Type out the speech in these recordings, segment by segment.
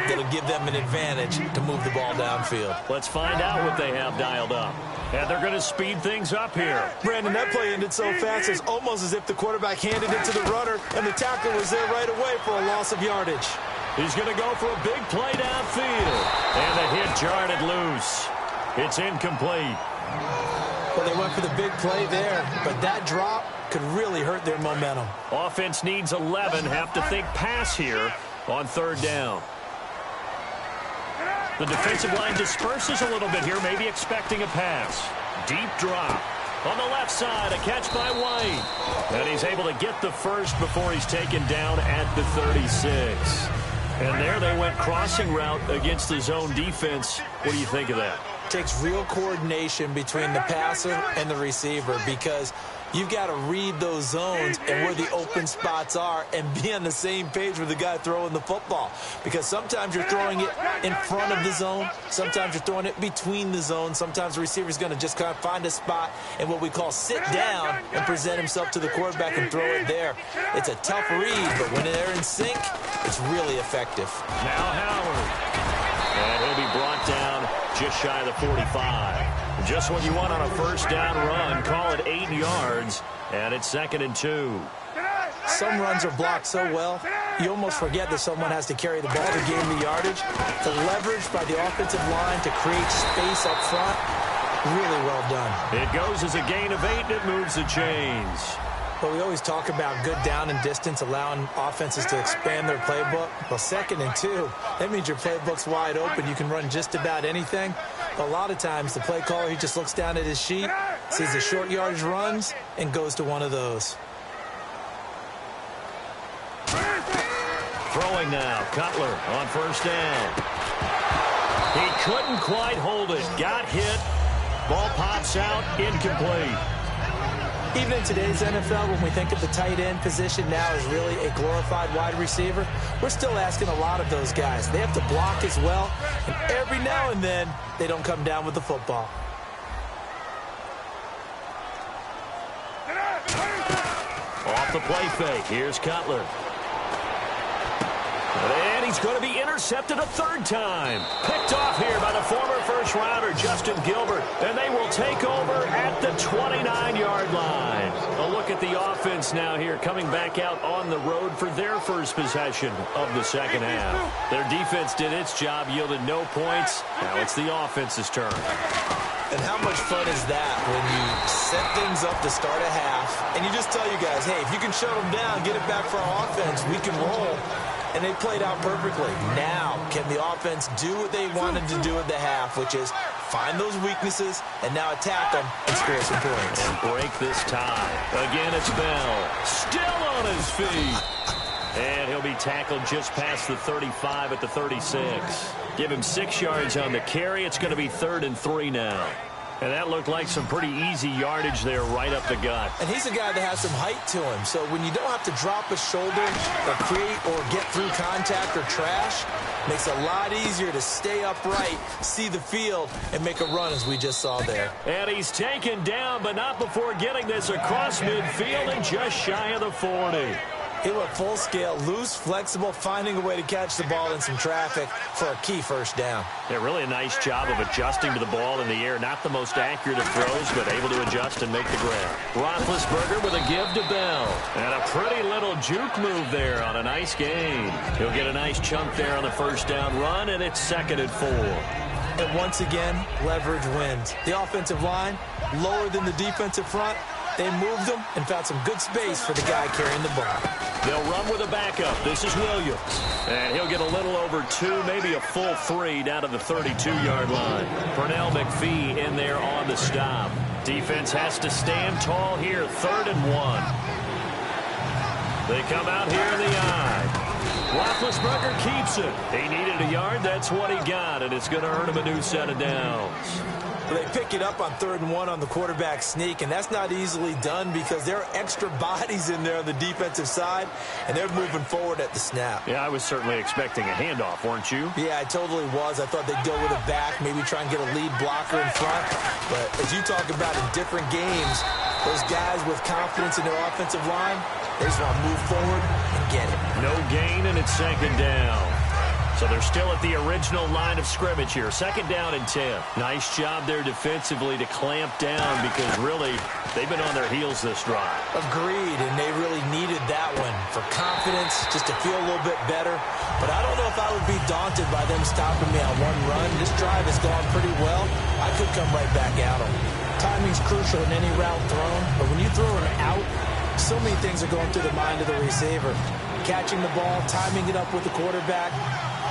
that'll give them an advantage to move the ball downfield. Let's find out what they have dialed up. And they're going to speed things up here. Brandon, that play ended so fast, it's almost as if the quarterback handed it to the runner, and the tackle was there right away for a loss of yardage. He's going to go for a big play downfield. And the hit jarred it loose. It's incomplete. Well, they went for the big play there, but that drop could really hurt their momentum. Offense needs 11. Have to think pass here on third down. The defensive line disperses a little bit here, maybe expecting a pass. Deep drop. On the left side, a catch by White. And he's able to get the first before he's taken down at the 36. And there they went crossing route against the zone defense. What do you think of that? Takes real coordination between the passer and the receiver, because you've got to read those zones and where the open spots are and be on the same page with the guy throwing the football. Because sometimes you're throwing it in front of the zone. Sometimes you're throwing it between the zones. Sometimes the receiver's going to just kind of find a spot and what we call sit down and present himself to the quarterback and throw it there. It's a tough read, but when they're in sync, it's really effective. Now Howard. And he'll be brought down just shy of the 45. Just what you want on a first down run. Call it 8 yards, and it's 2nd and 2. Some runs are blocked so well, you almost forget that someone has to carry the ball to gain the yardage. The leverage by the offensive line to create space up front, really well done. It goes as a gain of 8, and it moves the chains. But we always talk about good down and distance, allowing offenses to expand their playbook. Well, 2nd and 2, that means your playbook's wide open. You can run just about anything. But a lot of times, the play caller, he just looks down at his sheet, sees the short yardage runs, and goes to one of those. Throwing now, Cutler on first down. He couldn't quite hold it. Got hit. Ball pops out, incomplete. Even in today's NFL, when we think of the tight end position now as really a glorified wide receiver, we're still asking a lot of those guys. They have to block as well, and every now and then, they don't come down with the football. Off the play fake, here's Cutler. And he's going to be intercepted a third time. Picked off here by the former first-rounder, Justin Gilbert. And they will take over at the 29-yard line. A look at the offense now here, coming back out on the road for their first possession of the second half. Their defense did its job, yielded no points. Now it's the offense's turn. And how much fun is that when you set things up to start a half, and you just tell you guys, hey, if you can shut them down, get it back for our offense, we can roll. And they played out perfectly. Now, can the offense do what they wanted to do at the half, which is find those weaknesses and now attack them and score some points. And break this tie. Again, it's Bell. Still on his feet. And he'll be tackled just past the 35 at the 36. Give him 6 yards on the carry. It's going to be 3rd and 3 now. And that looked like some pretty easy yardage there right up the gut. And he's a guy that has some height to him. So when you don't have to drop a shoulder or create or get through contact or trash, makes it a lot easier to stay upright, see the field, and make a run as we just saw there. And he's taken down, but not before getting this across midfield and just shy of the 40. He went full scale, loose, flexible, finding a way to catch the ball in some traffic for a key first down. Yeah, really a nice job of adjusting to the ball in the air. Not the most accurate of throws, but able to adjust and make the grab. Roethlisberger with a give to Bell. And a pretty little juke move there on a nice gain. He'll get a nice chunk there on the first down run, and it's 2nd and 4. And once again, leverage wins. The offensive line, lower than the defensive front. They moved them and found some good space for the guy carrying the ball. They'll run with a backup. This is Williams. And he'll get a little over 2, maybe a full 3 down to the 32-yard line. Pernell McPhee in there on the stop. Defense has to stand tall here, 3rd and 1. They come out here in the eye. Roethlisberger keeps it. He needed a yard. That's what he got, and it's going to earn him a new set of downs. They pick it up on 3rd and 1 on the quarterback sneak, and that's not easily done because there are extra bodies in there on the defensive side, and they're moving forward at the snap. Yeah, I was certainly expecting a handoff, weren't you? Yeah, I totally was. I thought they'd go with a back, maybe try and get a lead blocker in front. But as you talk about in different games, those guys with confidence in their offensive line, they just want to move forward and get it. No gain, and it's 2nd down. So they're still at the original line of scrimmage here. Second down and 10. Nice job there defensively to clamp down because really they've been on their heels this drive. Agreed, and they really needed that one for confidence, just to feel a little bit better. But I don't know if I would be daunted by them stopping me on one run. This drive has gone pretty well. I could come right back at them. Timing's crucial in any route thrown, but when you throw an out, so many things are going through the mind of the receiver. Catching the ball, timing it up with the quarterback.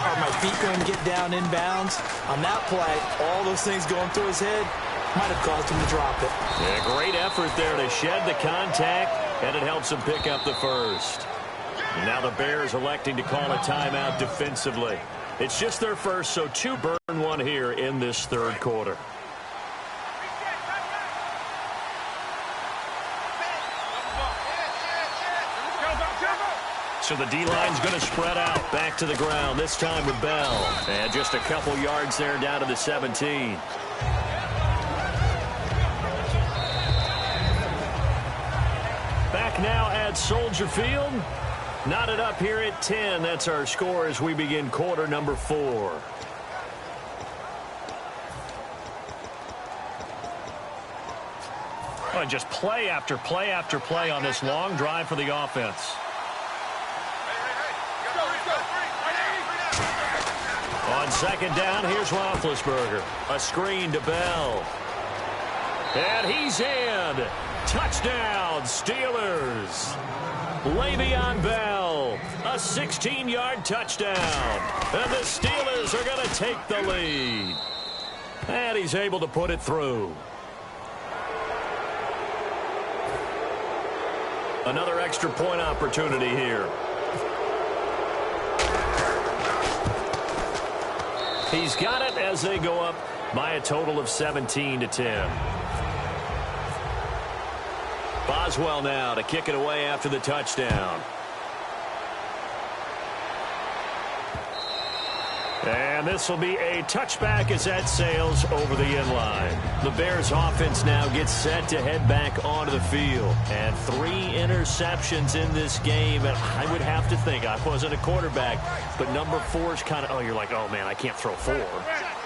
Are my feet going to get down inbounds? On that play, all those things going through his head might have caused him to drop it. Yeah, great effort there to shed the contact, and it helps him pick up the first. And now the Bears electing to call a timeout defensively. It's just their first, so 2 burn 1 here in this third quarter. So the D-line's going to spread out back to the ground, this time with Bell. And just a couple yards there down to the 17. Back now at Soldier Field. Knotted up here at 10. That's our score as we begin quarter number 4. Oh, just play after play after play on this long drive for the offense. On second down, here's Roethlisberger. A screen to Bell. And he's in. Touchdown, Steelers. Le'Veon Bell, a 16-yard touchdown. And the Steelers are going to take the lead. And he's able to put it through. Another extra point opportunity here. He's got it as they go up by a total of 17-10. Boswell now to kick it away after the touchdown. And this will be a touchback as that sails over the inline. The Bears offense now gets set to head back onto the field. And 3 interceptions in this game. And I would have to think, I wasn't a quarterback, but number 4 is kind of, oh, you're like, oh, man, I can't throw 4.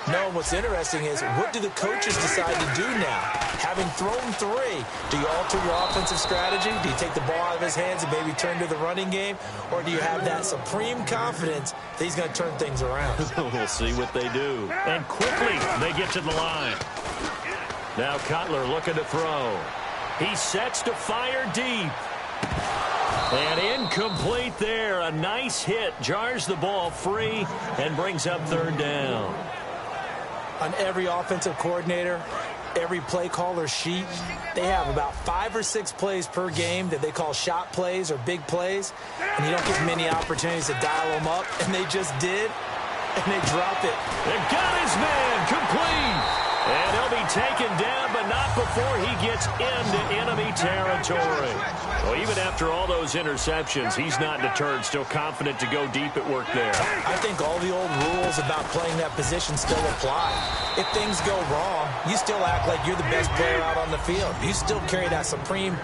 No, what's interesting is, what do the coaches decide to do now? Having thrown 3, do you alter your offensive strategy? Do you take the ball out of his hands and maybe turn to the running game? Or do you have that supreme confidence that he's going to turn things around? We'll see what they do. And quickly, they get to the line. Now Cutler looking to throw. He sets to fire deep. And incomplete there. A nice hit. Jars the ball free and brings up third down. On every offensive coordinator, every play caller sheet, they have about 5 or 6 plays per game that they call shot plays or big plays, and you don't get many opportunities to dial them up, and they just did, and they drop it. They got his man complete. And he'll be taken down, but not before he gets into enemy territory. Well, even after all those interceptions, he's not deterred, still confident to go deep at work there. I think all the old rules about playing that position still apply. If things go wrong, you still act like you're the best player out on the field. You still carry that supreme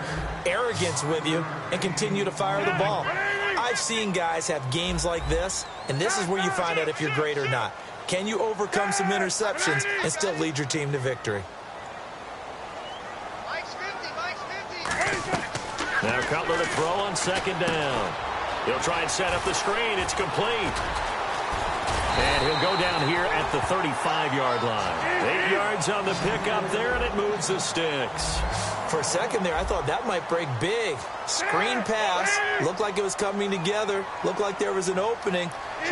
arrogance with you and continue to fire the ball. I've seen guys have games like this, and this is where you find out if you're great or not. Can you overcome some interceptions and still lead your team to victory? Now Cutler to throw on second down. He'll try and set up the screen. It's complete. And he'll go down here at the 35-yard line. 8 yards on the pickup there, and it moves the sticks. For a second there, I thought that might break big. Screen pass. Looked like it was coming together. Looked like there was an opening.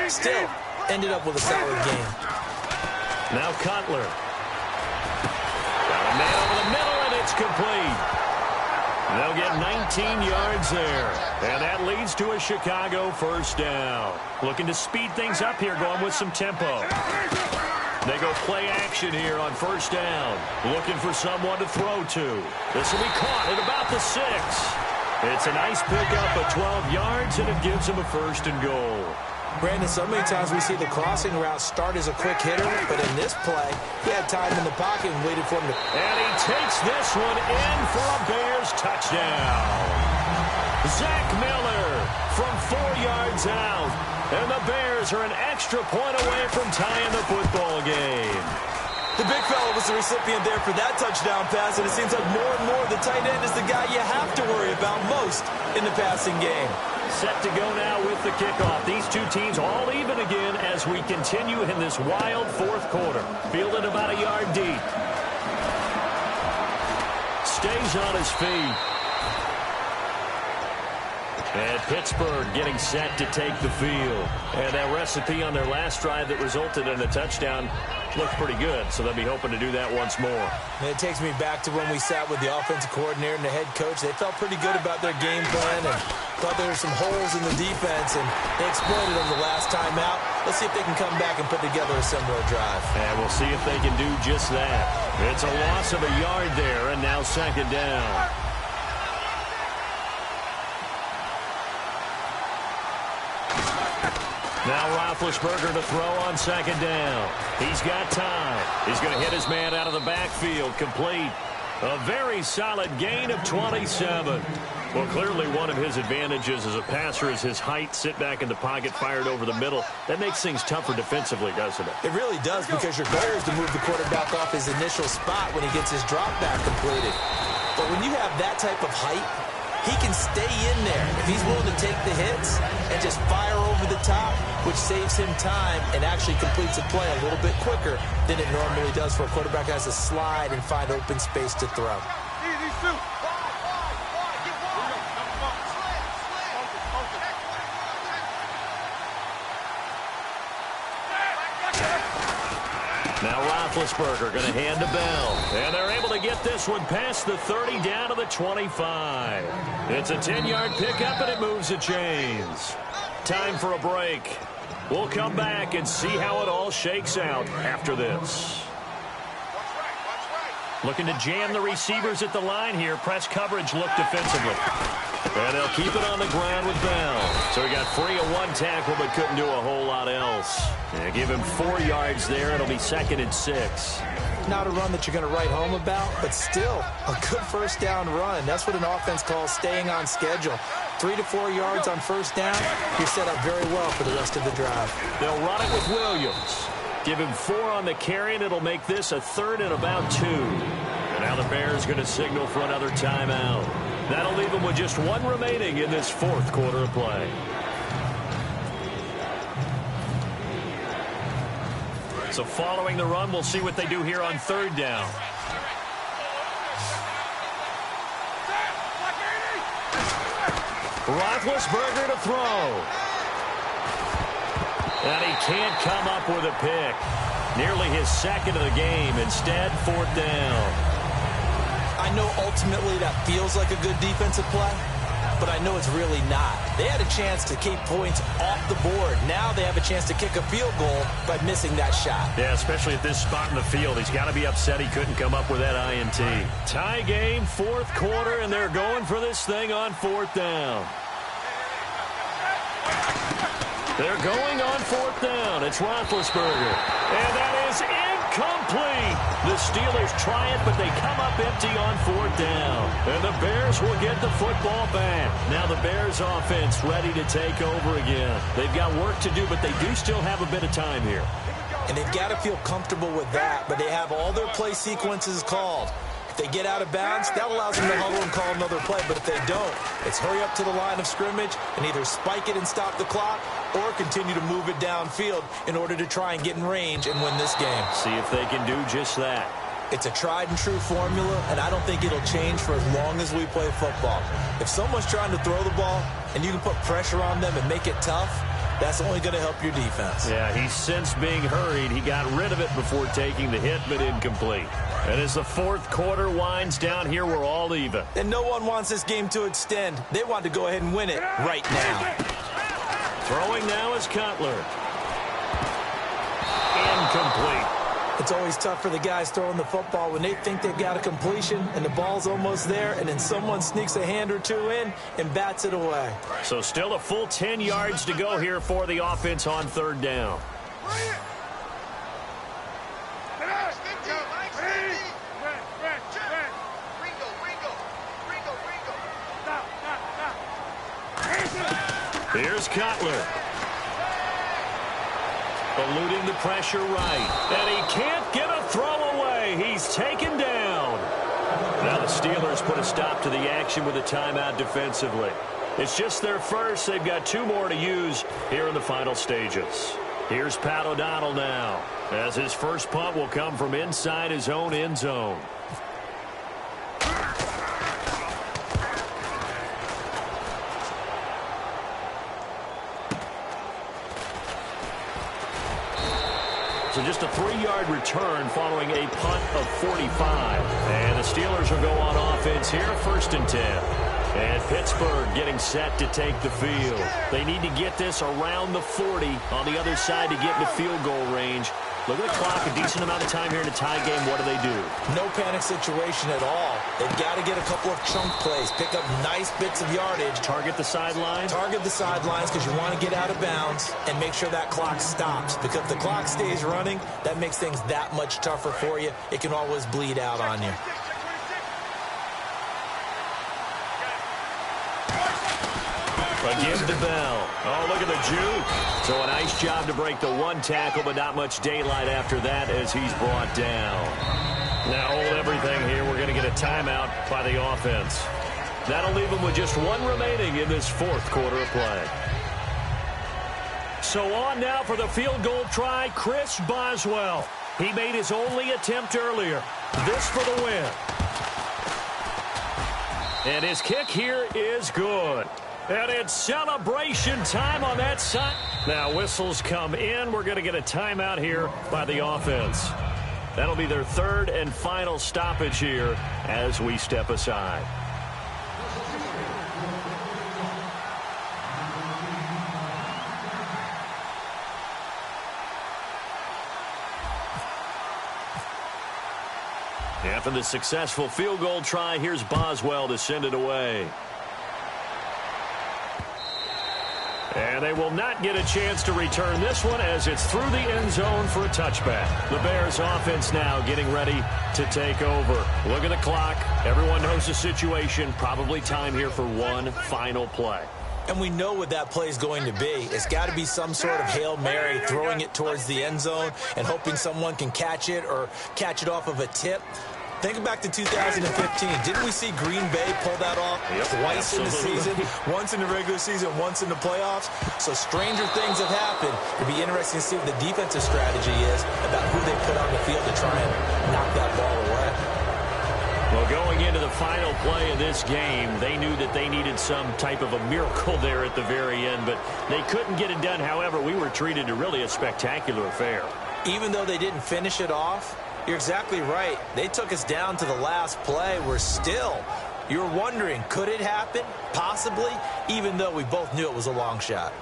Still ended up with a solid game. Now Cutler. Got a man over the middle, and it's complete. They'll get 19 yards there. And that leads to a Chicago first down. Looking to speed things up here, going with some tempo. They go play action here on first down. Looking for someone to throw to. This will be caught at about the 6. It's a nice pickup of 12 yards, and it gives them a first and goal. Brandon, so many times we see the crossing route start as a quick hitter, but in this play, he had time in the pocket and waited for him to... And he takes this one in for a Bears touchdown. Zach Miller from 4 yards out. And the Bears are an extra point away from tying the football game. The big fella was the recipient there for that touchdown pass, and it seems like more and more the tight end is the guy you have to worry about most in the passing game. Set to go now with the kickoff. These two teams all even again as we continue in this wild fourth quarter. Fielded about a yard deep. Stays on his feet. And Pittsburgh getting set to take the field. And that recipe on their last drive that resulted in a touchdown looked pretty good, so they'll be hoping to do that once more. And it takes me back to when we sat with the offensive coordinator and the head coach. They felt pretty good about their game plan and thought there were some holes in the defense, and they exploited them the last time out. Let's see if they can come back and put together a similar drive. And we'll see if they can do just that. It's a loss of a yard there, and now second down. Now Roethlisberger to throw on second down. He's got time. He's going to hit his man out of the backfield. Complete. A very solid gain of 27. Well, clearly one of his advantages as a passer is his height. Sit back in the pocket, fired over the middle. That makes things tougher defensively, doesn't it? It really does, because your goal is to move the quarterback off his initial spot when he gets his drop back completed. But when you have that type of height, he can stay in there if he's willing to take the hits and just fire over the top, which saves him time and actually completes a play a little bit quicker than it normally does for a quarterback who has to slide and find open space to throw. Now Roethlisberger going to hand to Bell. And they're able to get this one past the 30 down to the 25. It's a 10-yard pickup, and it moves the chains. Time for a break. We'll come back and see how it all shakes out after this. Looking to jam the receivers at the line here. Press coverage look defensively. And they'll keep it on the ground with Bell. So he got free of one tackle but couldn't do a whole lot else. Yeah, give him 4 yards there. It'll be 2nd and 6. Not a run that you're going to write home about, but still a good first down run. That's what an offense calls staying on schedule. 3 to 4 yards on first down. You're set up very well for the rest of the drive. They'll run it with Williams. Give him 4 on the carry, and it'll make this a 3rd and about 2. And now the Bears going to signal for another timeout. That'll leave them with just 1 remaining in this fourth quarter of play. So following the run, we'll see what they do here on 3rd down. Roethlisberger to throw. And he can't come up with a pick. Nearly his 2nd of the game. Instead, 4th down. I know ultimately that feels like a good defensive play, but I know it's really not. They had a chance to keep points off the board. Now they have a chance to kick a field goal by missing that shot. Yeah, especially at this spot in the field. He's got to be upset he couldn't come up with that INT. Tie game, 4th quarter, and they're going for this thing on 4th down. They're going on 4th down. It's Roethlisberger. And that is incomplete. The Steelers try it, but they come up empty on 4th down. And the Bears will get the football back. Now the Bears offense ready to take over again. They've got work to do, but they do still have a bit of time here. And they've got to feel comfortable with that, but they have all their play sequences called. If they get out of bounds, that allows them to huddle and call another play. But if they don't, it's hurry up to the line of scrimmage and either spike it and stop the clock or continue to move it downfield in order to try and get in range and win this game. See if they can do just that. It's a tried-and-true formula, and I don't think it'll change for as long as we play football. If someone's trying to throw the ball and you can put pressure on them and make it tough, that's only going to help your defense. Yeah, he's since being hurried. He got rid of it before taking the hit, but incomplete. And as the 4th quarter winds down here, we're all even. And no one wants this game to extend. They want to go ahead and win it right now. Throwing now is Cutler. Incomplete. It's always tough for the guys throwing the football when they think they've got a completion and the ball's almost there, and then someone sneaks a hand or two in and bats it away. So still a full 10 yards to go here for the offense on 3rd down. Here's Cutler. Eluding the pressure right. And he can't get a throw away. He's taken down. Now the Steelers put a stop to the action with a timeout defensively. It's just their first. They've got 2 more to use here in the final stages. Here's Pat O'Donnell now, as his first punt will come from inside his own end zone. So just a 3-yard return following a punt of 45. And the Steelers will go on offense here, 1st and 10. And Pittsburgh getting set to take the field. They need to get this around the 40 on the other side to get into field goal range. Look at the clock, a decent amount of time here in a tie game. What do? No panic situation at all. They've got to get a couple of chunk plays, pick up nice bits of yardage. Target the sidelines? Target the sidelines because you want to get out of bounds and make sure that clock stops. Because if the clock stays running, that makes things that much tougher for you. It can always bleed out on you. Again to Bell. Oh, look at the juke. So a nice job to break the 1 tackle, but not much daylight after that as he's brought down. Now hold everything here. We're going to get a timeout by the offense. That'll leave them with just 1 remaining in this 4th quarter of play. So on now for the field goal try, Chris Boswell. He made his only attempt earlier. This for the win. And his kick here is good. And it's celebration time on that side. Now whistles come in. We're going to get a timeout here by the offense. That'll be their 3rd and final stoppage here as we step aside. After the successful field goal try, here's Boswell to send it away. And they will not get a chance to return this one as it's through the end zone for a touchback. The Bears offense now getting ready to take over. Look at the clock. Everyone knows the situation. Probably time here for one final play. And we know what that play is going to be. It's got to be some sort of Hail Mary, throwing it towards the end zone and hoping someone can catch it or catch it off of a tip. Think back to 2015. Didn't we see Green Bay pull that off twice in the season? Once in the regular season, once in the playoffs. So stranger things have happened. It'd be interesting to see what the defensive strategy is about who they put on the field to try and knock that ball away. Well, going into the final play of this game, they knew that they needed some type of a miracle there at the very end, but they couldn't get it done. However, we were treated to really a spectacular affair. Even though they didn't finish it off, you're exactly right. They took us down to the last play. You're wondering, could it happen? Possibly, even though we both knew it was a long shot.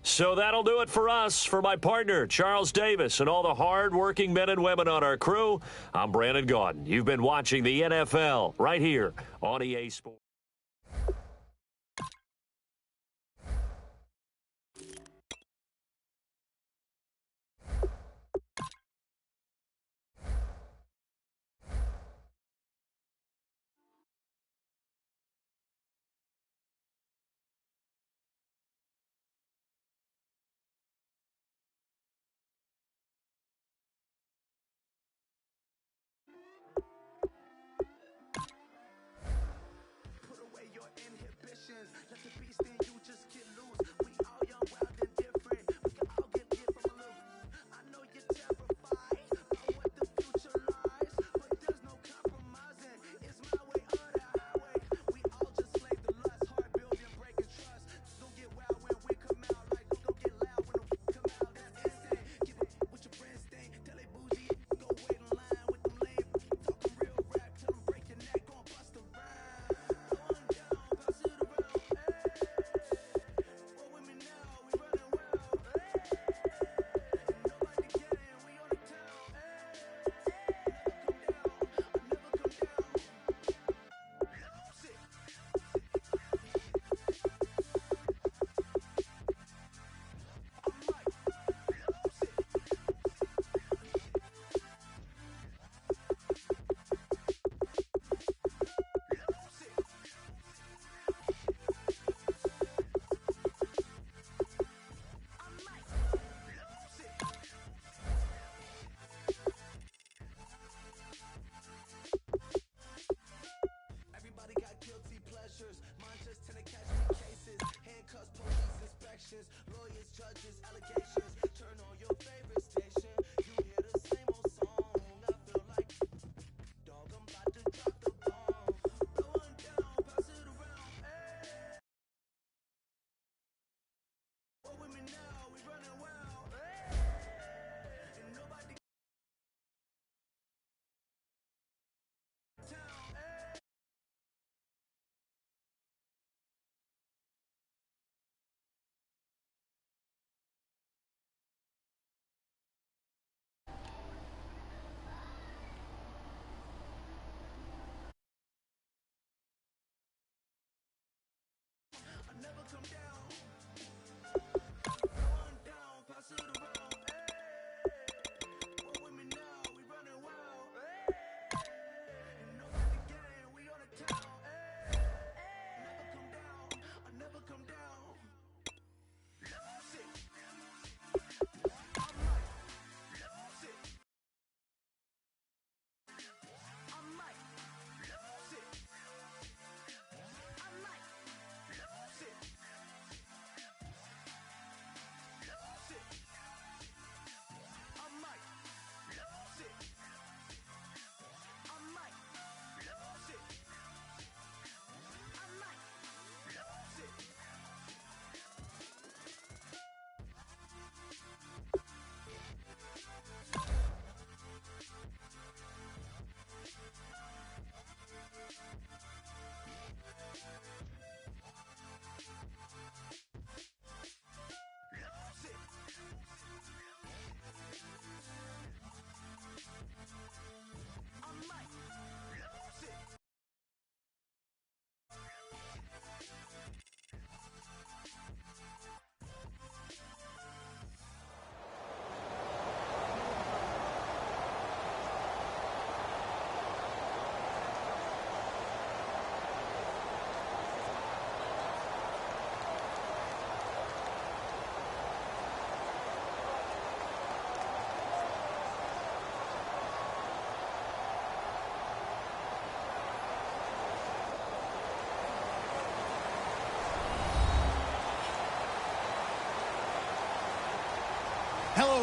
So that'll do it for us. For my partner, Charles Davis, and all the hard-working men and women on our crew, I'm Brandon Gaudin. You've been watching the NFL right here on EA Sports.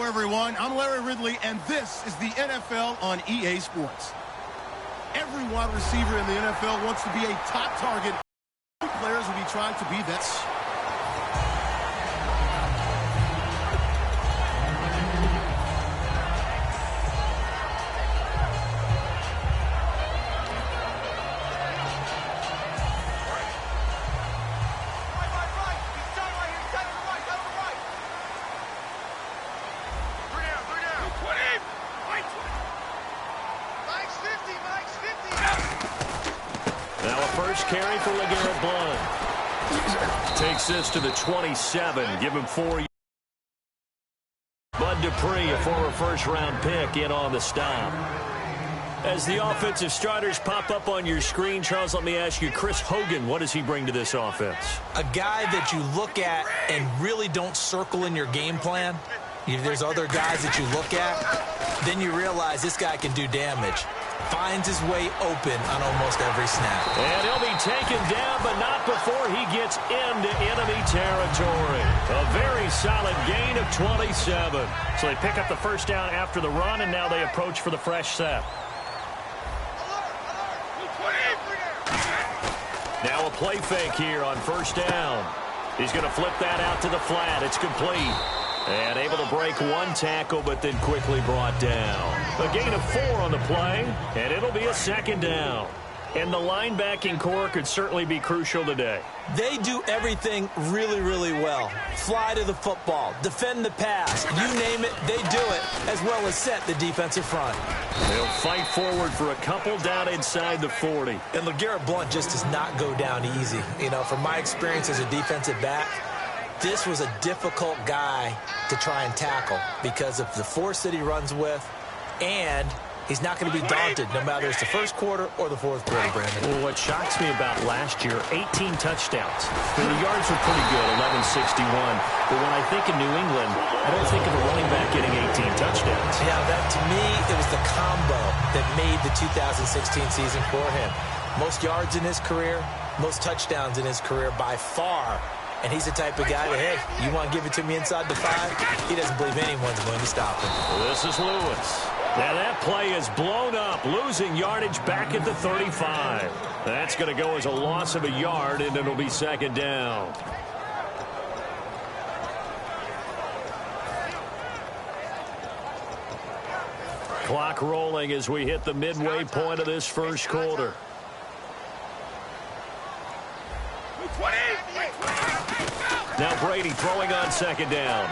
everyone. I'm Larry Ridley, and this is the NFL on EA Sports. Every wide receiver in the NFL wants to be a top target. Players will be trying to be that. Now a first carry for LeGarrette Blount. Takes this to the 27. Give him 4 yards. Bud Dupree, a former first-round pick, in on the stop. As the offensive starters pop up on your screen, Charles, let me ask you, Chris Hogan, what does he bring to this offense? A guy that you look at and really don't circle in your game plan. If there's other guys that you look at, then you realize this guy can do damage. Finds his way open on almost every snap. And he'll be taken down, but not before he gets into enemy territory. A very solid gain of 27. So they pick up the first down after the run, and now they approach for the fresh set. Now a play fake here on first down. He's going to flip that out to the flat. It's complete. And able to break one tackle, but then quickly brought down. A gain of 4 on the play, and it'll be a second down. And the linebacking core could certainly be crucial today. They do everything really, really well. Fly to the football, defend the pass, you name it, they do it, as well as set the defensive front. They'll fight forward for a couple down inside the 40. And LeGarrette Blount just does not go down easy. You know, from my experience as a defensive back, this was a difficult guy to try and tackle because of the force that he runs with, and he's not going to be daunted no matter it's the first quarter or the fourth quarter, Brandon. Well, what shocks me about last year, 18 touchdowns. I mean, the yards were pretty good, 1161. But when I think of New England, I don't think of a running back getting 18 touchdowns. Yeah, that to me, it was the combo that made the 2016 season for him. Most yards in his career, most touchdowns in his career by far. And he's the type of guy that, hey, you want to give it to me inside the 5? He doesn't believe anyone's going to stop him. This is Lewis. Now that play is blown up, losing yardage back at the 35. That's going to go as a loss of a yard, and it'll be second down. Clock rolling as we hit the midway point of this first quarter. Now Brady throwing on second down.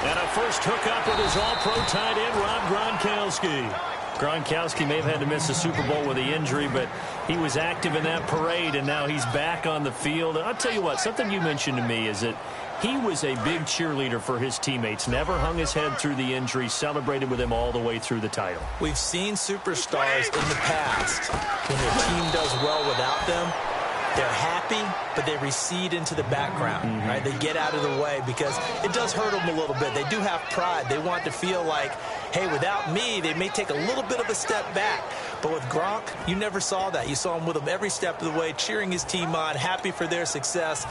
And a first hookup with his all-pro tight end, Rob Gronkowski. Gronkowski may have had to miss the Super Bowl with the injury, but he was active in that parade, and now he's back on the field. And I'll tell you what, something you mentioned to me is that he was a big cheerleader for his teammates, never hung his head through the injury, celebrated with them all the way through the title. We've seen superstars in the past, when their team does well without them, they're happy, but they recede into the background, right? They get out of the way because it does hurt them a little bit. They do have pride. They want to feel like, hey, without me, they may take a little bit of a step back. But with Gronk, you never saw that. You saw him with him every step of the way, cheering his team on, happy for their success.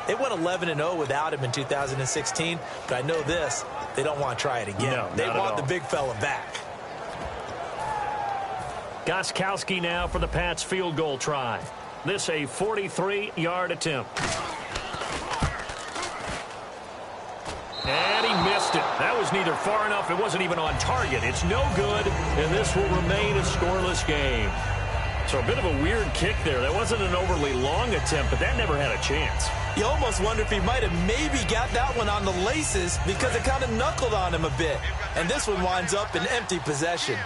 They went 11-0 without him in 2016, but I know this, they don't want to try it again. No, they want the big fella back. Gostkowski now for the Pats field goal try. This a 43-yard attempt. And he missed it. That was neither far enough. It wasn't even on target. It's no good, and this will remain a scoreless game. So a bit of a weird kick there. That wasn't an overly long attempt, but that never had a chance. You almost wonder if he might have maybe got that one on the laces because it kind of knuckled on him a bit. And this one winds up an empty possession.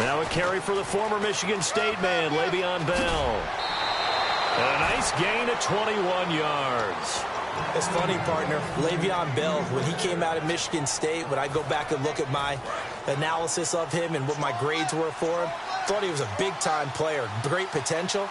Now a carry for the former Michigan State man, Le'Veon Bell. A nice gain of 21 yards. It's funny, partner. Le'Veon Bell, when he came out of Michigan State, when I go back and look at my analysis of him and what my grades were for him, thought he was a big-time player, great potential,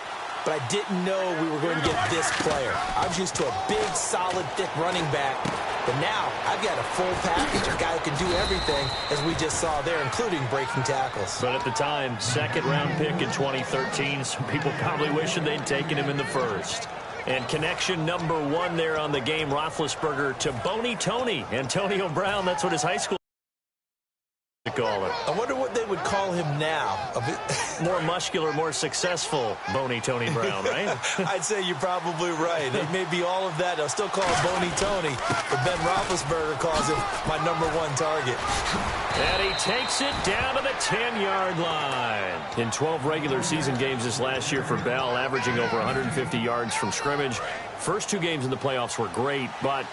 but I didn't know we were going to get this player. I was used to a big, solid, thick running back, but now I've got a full package, a guy who can do everything, as we just saw there, including breaking tackles. But at the time, second-round pick in 2013, some people probably wishing they'd taken him in the first. And connection number 1 there on the game, Roethlisberger to Boney Tony. Antonio Brown, that's what his high school call it. I wonder what they would call him now. More muscular, more successful Boney Tony Brown, right? I'd say you're probably right. It may be all of that. They'll still call him Boney Tony, but Ben Roethlisberger calls him my #1 target. And he takes it down to the 10-yard line. In 12 regular season games this last year for Bell, averaging over 150 yards from scrimmage. First 2 games in the playoffs were great, but,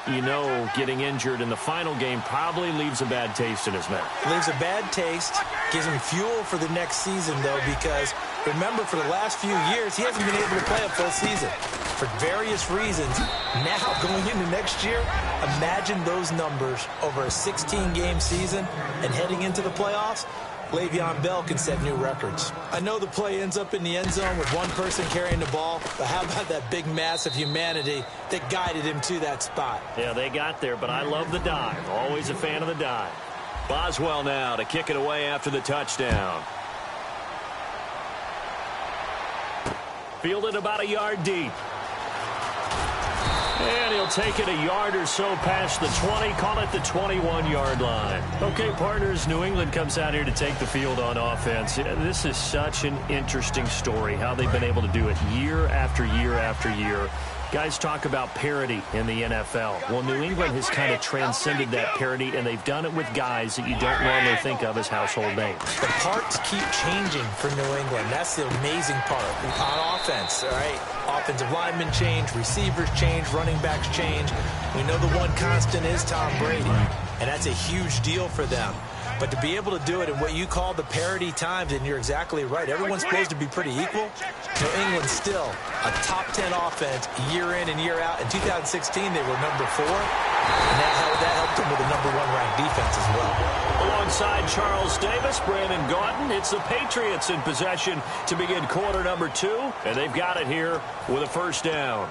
getting injured in the final game probably leaves a bad taste in his mouth. Leaves a bad taste, gives him fuel for the next season, though, because remember, for the last few years, he hasn't been able to play a full season for various reasons. Now, going into next year, imagine those numbers over a 16-game season and heading into the playoffs. Le'Veon Bell can set new records. I know the play ends up in the end zone with one person carrying the ball, but how about that big mass of humanity that guided him to that spot? Yeah, they got there, but I love the dive. Always a fan of the dive. Boswell now to kick it away after the touchdown. Fielded about a yard deep. And he'll take it a yard or so past the 20, call it the 21-yard line. Okay, partners, New England comes out here to take the field on offense. This is such an interesting story, how they've been able to do it year after year after year. Guys talk about parity in the NFL. Well, New England has kind of transcended that parity, and they've done it with guys that you don't normally think of as household names. The parts keep changing for New England. That's the amazing part on offense, all right? Offensive linemen change, receivers change, running backs change. We know the one constant is Tom Brady, and that's a huge deal for them. But to be able to do it in what you call the parity times, and you're exactly right, everyone's supposed to be pretty equal. New England's still a top 10 offense year in and year out. In 2016, they were number 4, and that helped them with a #1 ranked defense as well. Alongside Charles Davis, Brandon Gaudin, it's the Patriots in possession to begin quarter number 2, and they've got it here with a first down.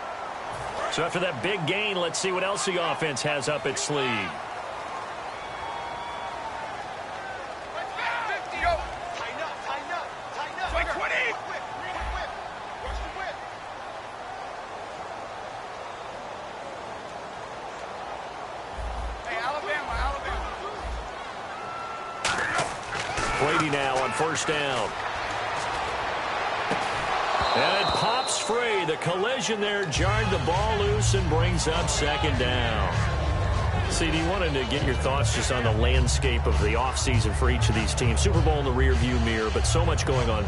So after that big gain, let's see what else the offense has up its sleeve. Brady now on first down. And it pops free. The collision there jarred the ball loose and brings up second down. CD, wanted to get your thoughts just on the landscape of the offseason for each of these teams. Super Bowl in the rearview mirror, but so much going on.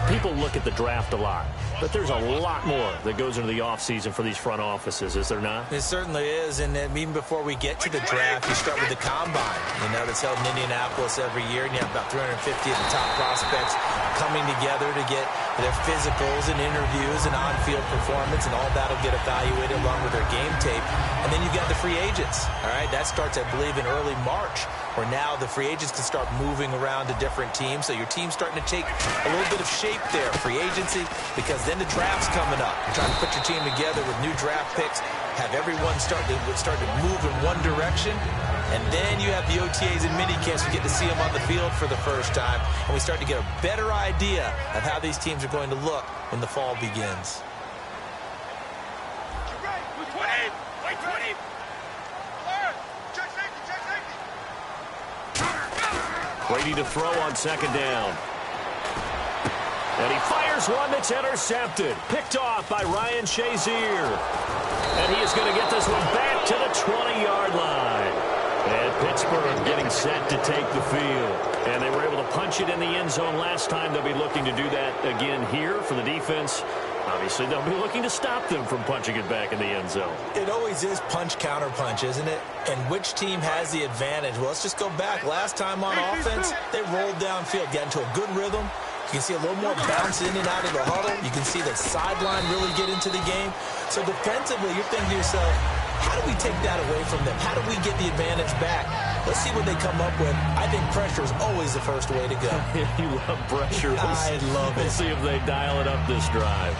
People look at the draft a lot, but there's a lot more that goes into the offseason for these front offices, is there not? It certainly is, and even before we get to the draft, you start with the combine, that's held in Indianapolis every year, and you have about 350 of the top prospects coming together to get their physicals and interviews and on-field performance, and all that will get evaluated along with their game tape. And then you got the free agents, all right? That starts, I believe, in early March, where now the free agents can start moving around to different teams. So your team's starting to take a little bit of shape there, free agency, because then the draft's coming up. You're trying to put your team together with new draft picks, have everyone start to move in one direction, and then you have the OTAs and minicamps. We get to see them on the field for the first time, and we start to get a better idea of how these teams are going to look when the fall begins. Brady to throw on second down. And he fires one that's intercepted. Picked off by Ryan Shazier. And he is going to get this one back to the 20-yard line. And Pittsburgh getting set to take the field. And they were able to punch it in the end zone last time. They'll be looking to do that again here for the defense. Obviously, they'll be looking to stop them from punching it back in the end zone. It always is punch-counter-punch, isn't it? And which team has the advantage? Well, let's just go back. Last time on offense, they rolled downfield, got into a good rhythm. You can see a little more bounce in and out of the huddle. You can see the sideline really get into the game. So defensively, you're thinking to yourself, how do we take that away from them? How do we get the advantage back? Let's see what they come up with. I think pressure is always the first way to go. You love pressure. I love it. We'll see if they dial it up this drive.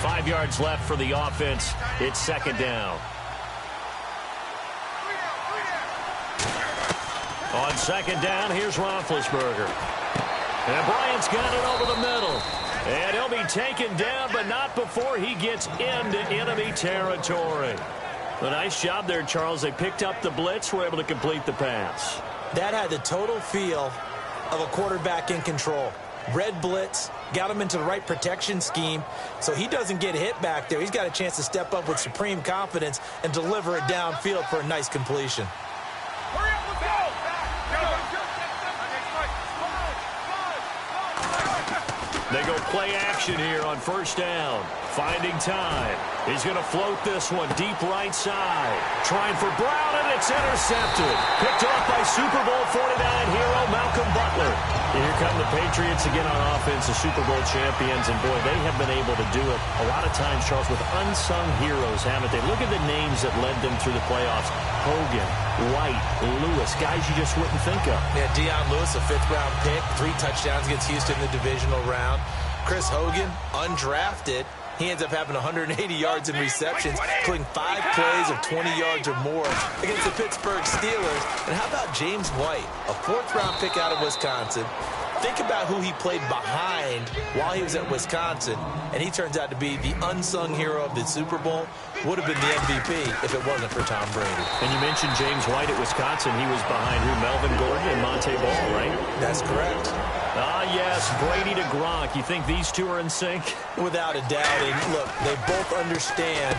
5 yards left for the offense. It's second down. On second down, here's Roethlisberger. And Bryant's got it over the middle. And he'll be taken down, but not before he gets into enemy territory. A nice job there, Charles. They picked up the blitz, were able to complete the pass. That had the total feel of a quarterback in control. Red blitz, got him into the right protection scheme, so he doesn't get hit back there. He's got a chance to step up with supreme confidence and deliver it downfield for a nice completion. Hurry up, let's go! They go play action here on first down. Finding time. He's going to float this one deep right side. Trying for Brown, and it's intercepted. Picked off by Super Bowl 49 hero Malcolm Butler. Here come the Patriots again on offense, the Super Bowl champions. And, boy, they have been able to do it a lot of times, Charles, with unsung heroes, haven't they? Look at the names that led them through the playoffs. Hogan, White, Lewis, guys you just wouldn't think of. Yeah, Deion Lewis, a fifth-round pick, 3 touchdowns against Houston in the divisional round. Chris Hogan, undrafted. He ends up having 180 yards in receptions, including 5 plays of 20 yards or more against the Pittsburgh Steelers. And how about James White, a 4th-round pick out of Wisconsin? Think about who he played behind while he was at Wisconsin, and he turns out to be the unsung hero of the Super Bowl. Would have been the MVP if it wasn't for Tom Brady. And you mentioned James White at Wisconsin. He was behind who? Melvin Gordon and Monte Ball, right? That's correct. Ah, yes, Brady to Gronk. You think these two are in sync? Without a doubt. And look, they both understand.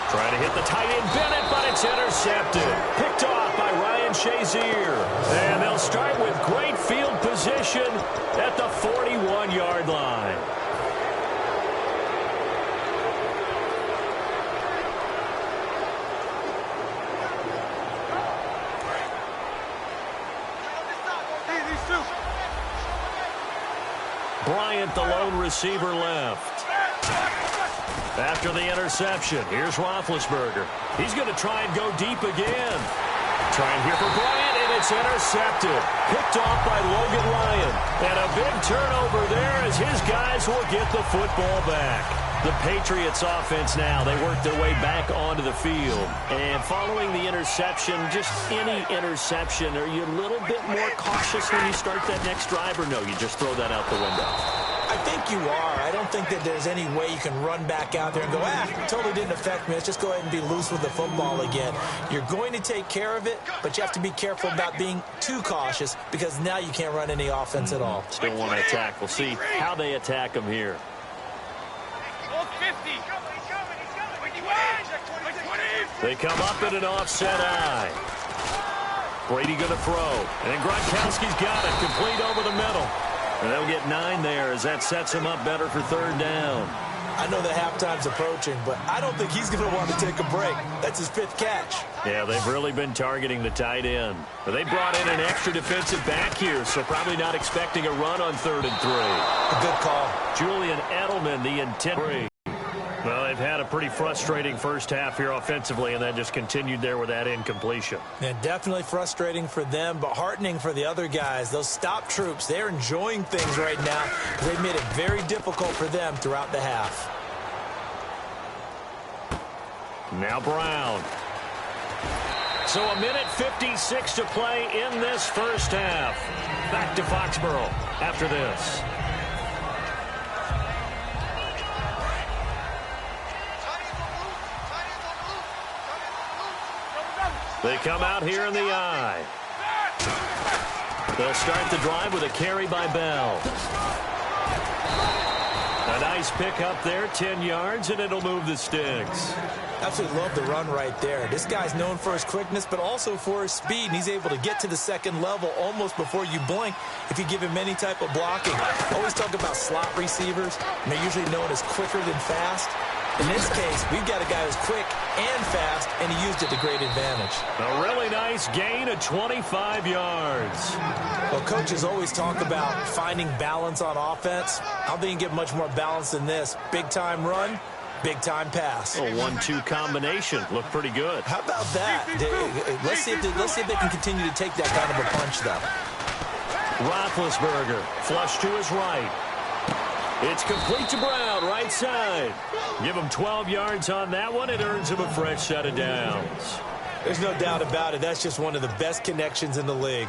Trying to hit the tight end Bennett, but it's intercepted. Picked off by Ryan Shazier. And they'll start with great field position at the 41-yard line. Bryant, the lone receiver, left. After the interception, here's Roethlisberger. He's going to try and go deep again. Trying here for Bryant, and it's intercepted. Picked off by Logan Ryan. And a big turnover there as his guys will get the football back. The Patriots offense now, they work their way back onto the field. And following the interception, just any interception, are you a little bit more cautious when you start that next drive, or no, you just throw that out the window? I think you are. I don't think that there's any way you can run back out there and go, totally didn't affect me. Let's just go ahead and be loose with the football again. You're going to take care of it, but you have to be careful about being too cautious because now you can't run any offense at all. Still want to attack. We'll see how they attack them here. They come up in an offset eye. Brady going to throw. And Gronkowski's got it. Complete over the middle. And they'll get 9 there as that sets him up better for 3rd down. I know the halftime's approaching, but I don't think he's going to want to take a break. That's his 5th catch. Yeah, they've really been targeting the tight end. But they brought in an extra defensive back here, so probably not expecting a run on 3rd and 3. A good call. Julian Edelman, the intent. Well, they've had a pretty frustrating first half here offensively, and that just continued there with that incompletion. Yeah, definitely frustrating for them, but heartening for the other guys. Those stop troops, they're enjoying things right now. They've made it very difficult for them throughout the half. Now Brown. So a minute 56 to play in this first half. Back to Foxborough after this. They come out here in the eye. They'll start the drive with a carry by Bell. A nice pick up there, 10 yards, and it'll move the sticks. Absolutely love the run right there. This guy's known for his quickness, but also for his speed. And he's able to get to the second level almost before you blink if you give him any type of blocking. Always talk about slot receivers, and they're usually known as quicker than fast. In this case, we've got a guy who's quick and fast, and he used it to great advantage. A really nice gain of 25 yards. Well, coaches always talk about finding balance on offense. I don't think you can get much more balance than this. Big-time run, big-time pass. A 1-2 combination. Looked pretty good. How about that? Let's see if they can continue to take that kind of a punch, though. Roethlisberger, flush to his right. It's complete to Brown, right side. Give him 12 yards on that one. It earns him a fresh set of downs. There's no doubt about it. That's just one of the best connections in the league.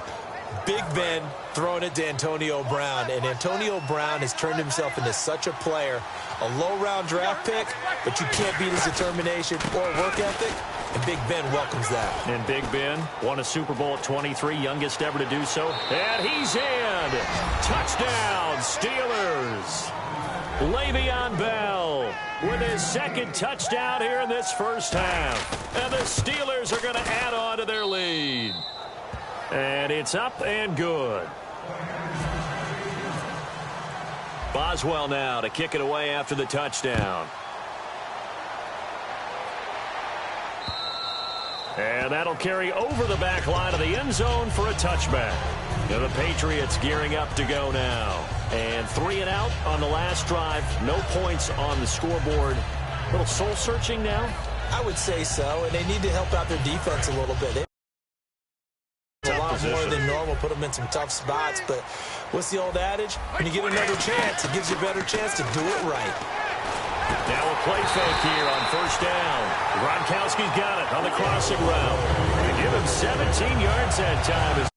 Big Ben throwing it to Antonio Brown, and Antonio Brown has turned himself into such a player, a low-round draft pick, but you can't beat his determination or work ethic, and Big Ben welcomes that. And Big Ben won a Super Bowl at 23, youngest ever to do so, and he's in. Touchdown, Steelers. Le'Veon Bell with his second touchdown here in this first half, and the Steelers are going to add on to their lead. And it's up and good. Boswell now to kick it away after the touchdown. And that'll carry over the back line of the end zone for a touchback. And the Patriots gearing up to go now. And 3 and out on the last drive. No points on the scoreboard. A little soul-searching now? I would say so, and they need to help out their defense a little bit. A lot more than normal, put them in some tough spots, but what's the old adage? When you get another chance, it gives you a better chance to do it right. Now a play fake here on first down. Gronkowski's got it on the crossing route. They give him 17 yards that time.